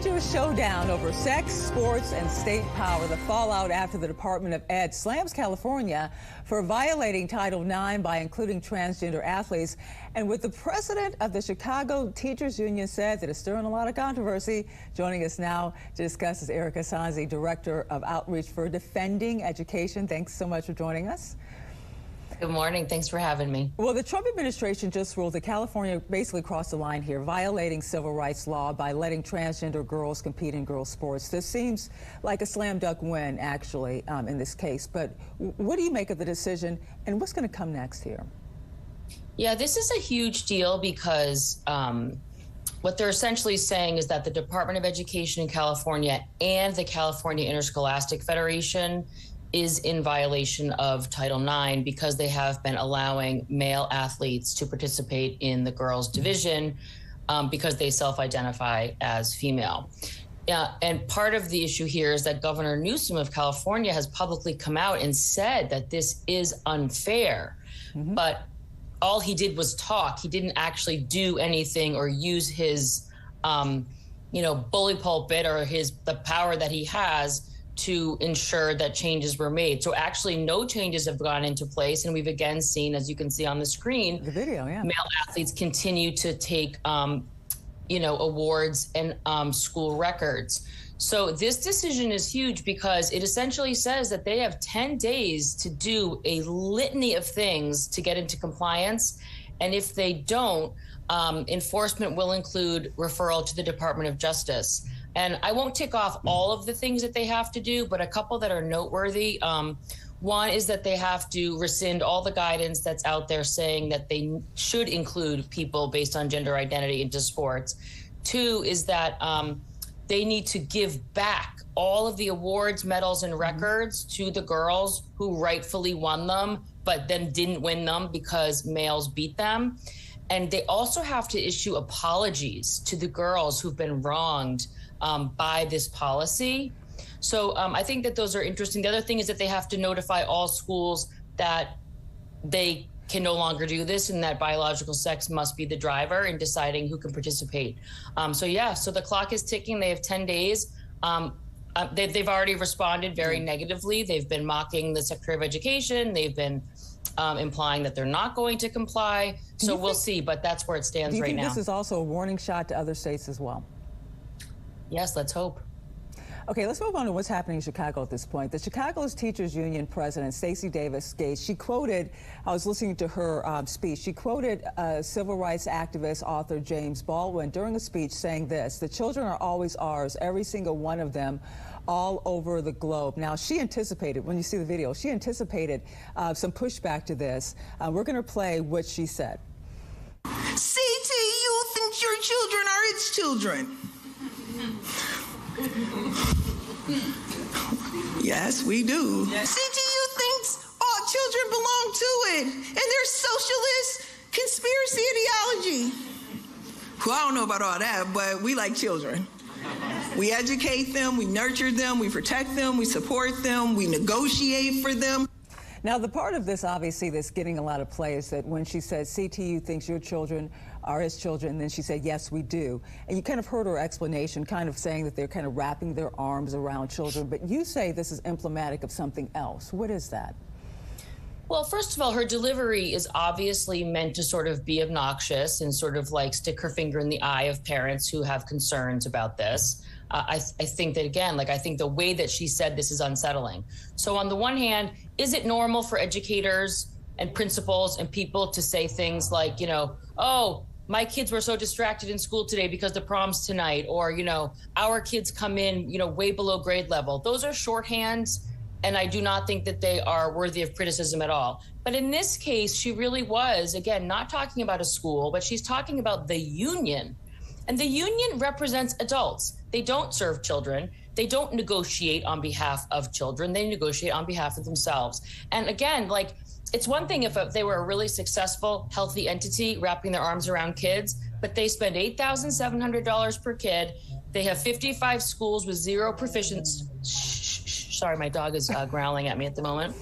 Teachers showdown over sex, sports, and state power. The fallout after the Department of Ed slams California for violating Title IX by including transgender athletes. And with the president of the Chicago Teachers Union said that it's stirring a lot of controversy. Joining us now to discuss is Erika Sanzi, Director of Outreach for Defending Education. Thanks so much for joining us. Good morning. Thanks for having me. Well, the Trump administration just ruled that California basically crossed the line here, violating civil rights law by letting transgender girls compete in girls' sports. This seems like a slam dunk win, actually, in this case. But what do you make of the decision, and what's going to come next here? Yeah, this is a huge deal because what they're essentially saying is that the Department of Education in California and the California Interscholastic Federation is in violation of Title IX because they have been allowing male athletes to participate in the girls' division because they self-identify as female. And part of the issue here is that Governor Newsom of California has publicly come out and said that this is unfair. But all he did was talk. He didn't actually do anything or use his, bully pulpit or the power that he has to ensure that changes were made. So actually no changes have gone into place. And we've again seen, as you can see on the screen, the video, male athletes continue to take, awards and school records. So this decision is huge because it essentially says that they have 10 days to do a litany of things to get into compliance. And if they don't, enforcement will include referral to the Department of Justice. And I won't tick off all of the things that they have to do, but a couple that are noteworthy. One is that they have to rescind all the guidance that's out there saying that they should include people based on gender identity into sports. Two is that they need to give back all of the awards, medals, and records to the girls who rightfully won them, but then didn't win them because males beat them. And they also have to issue apologies to the girls who've been wronged by this policy. So I think that those are interesting. The other thing is that they have to notify all schools that they can no longer do this and that biological sex must be the driver in deciding who can participate. So the clock is ticking. They have 10 days. They've already responded very negatively. They've been mocking the Secretary of Education. They've been implying that they're not going to comply. So we'll see, but that's where it stands right now. Do you think this is also a warning shot to other states as well? Yes, let's hope. Okay, let's move on to what's happening in Chicago at this point. The Chicago's Teachers Union president, Stacey Davis Gates, she quoted, I was listening to her speech, she quoted civil rights activist author James Baldwin during a speech saying this: "The children are always ours, every single one of them, all over the globe." Now, she anticipated, when you see the video, she anticipated some pushback to this. We're going to play what she said. CTU thinks your children are its children. Yes, we do. Yes. CTU thinks all children belong to it, and there's socialist conspiracy ideology. Well, I don't know about all that, but we like children. We educate them, we nurture them, we protect them, we support them, we negotiate for them. Now, the part of this, obviously, that's getting a lot of play is that when she said CTU thinks your children are its children, and then she said, yes, we do. And you kind of heard her explanation, kind of saying that they're kind of wrapping their arms around children. But you say this is emblematic of something else. What is that? Well, first of all, her delivery is obviously meant to sort of be obnoxious and sort of like stick her finger in the eye of parents who have concerns about this. I think that, again, I think the way that she said this is unsettling. So on the one hand, is it normal for educators and principals and people to say things like, oh, my kids were so distracted in school today because the prom's tonight, or, our kids come in, way below grade level. Those are shorthands, and I do not think that they are worthy of criticism at all. But in this case, she really was, again, not talking about a school, but she's talking about the union. And the union represents adults. They don't serve children. They don't negotiate on behalf of children. They negotiate on behalf of themselves. And again, it's one thing if they were a really successful, healthy entity wrapping their arms around kids, but they spend $8,700 per kid. They have 55 schools with zero proficiency. Sorry, my dog is growling at me at the moment.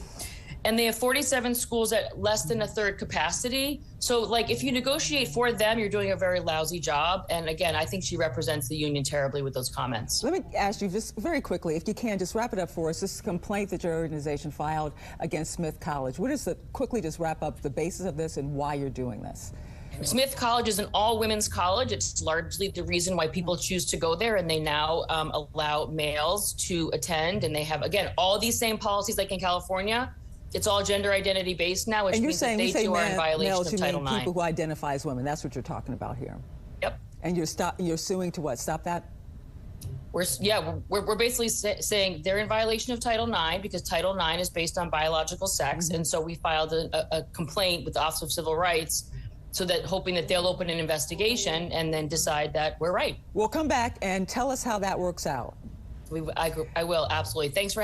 and they have 47 schools at less than a third capacity. So, like, if you negotiate for them, you're doing a very lousy job. And again, I think she represents the union terribly with those comments. Let me ask you just very quickly, if you can, just wrap it up for us. This complaint that your organization filed against Smith College. What is quickly just wrap up the basis of this and why you're doing this? Smith College is an all-women's college. It's largely the reason why people choose to go there, and they now allow males to attend. And they have, again, all these same policies like in California. It's all gender identity based now, which means that they too are in violation of Title IX. People who identify as women. That's what you're talking about here. Yep. And you're suing to what? Stop that? We're basically saying they're in violation of Title IX because Title IX is based on biological sex. And so we filed a complaint with the Office of Civil Rights, so that hoping that they'll open an investigation and then decide that we're right. We'll come back and tell us how that works out. I will, absolutely. Thanks for